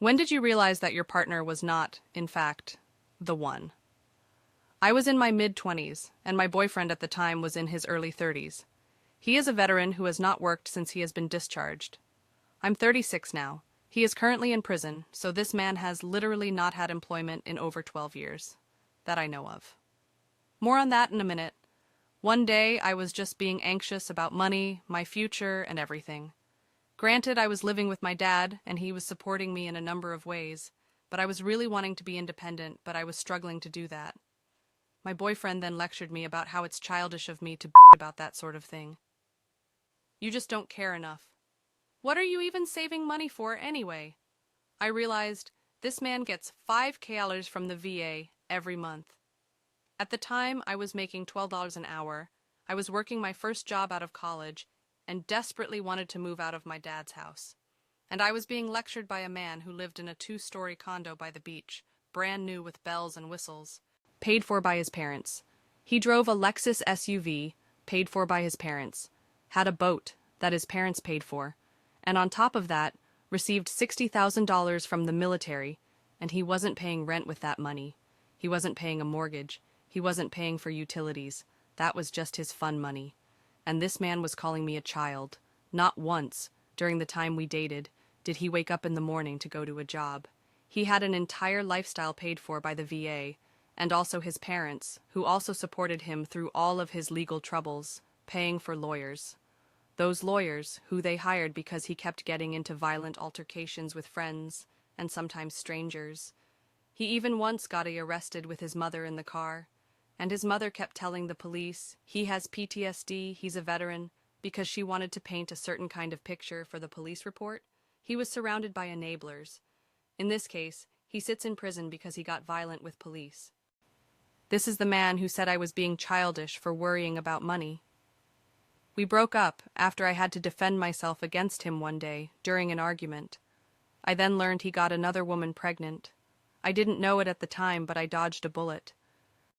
When did you realize that your partner was not, in fact, the one? I was in my mid-20s, and my boyfriend at the time was in his early 30s. He is a veteran who has not worked since he has been discharged. I'm 36 now. He is currently in prison, so this man has literally not had employment in over 12 years. That I know of. More on that in a minute. One day, I was just being anxious about money, my future, and everything. Granted, I was living with my dad, and he was supporting me in a number of ways, but I was really wanting to be independent, but I was struggling to do that. My boyfriend then lectured me about how it's childish of me to about that sort of thing. You just don't care enough. What are you even saving money for anyway? I realized this man gets $5,000 from the VA every month. At the time, I was making $12 an hour. I was working my first job out of college and desperately wanted to move out of my dad's house. And I was being lectured by a man who lived in a 2-story condo by the beach, brand new with bells and whistles, paid for by his parents. He drove a Lexus SUV, paid for by his parents, had a boat that his parents paid for, and on top of that, received $60,000 from the military, and he wasn't paying rent with that money. He wasn't paying a mortgage. He wasn't paying for utilities. That was just his fun money. And this man was calling me a child. Not once, during the time we dated, did he wake up in the morning to go to a job. He had an entire lifestyle paid for by the VA, and also his parents, who also supported him through all of his legal troubles, paying for lawyers. Those lawyers, who they hired because he kept getting into violent altercations with friends, and sometimes strangers. He even once got arrested with his mother in the car, and his mother kept telling the police he has PTSD, he's a veteran, because she wanted to paint a certain kind of picture for the police report. He was surrounded by enablers. In this case, he sits in prison because he got violent with police. This is the man who said I was being childish for worrying about money. We broke up after I had to defend myself against him one day during an argument. I then learned he got another woman pregnant. I didn't know it at the time, but I dodged a bullet.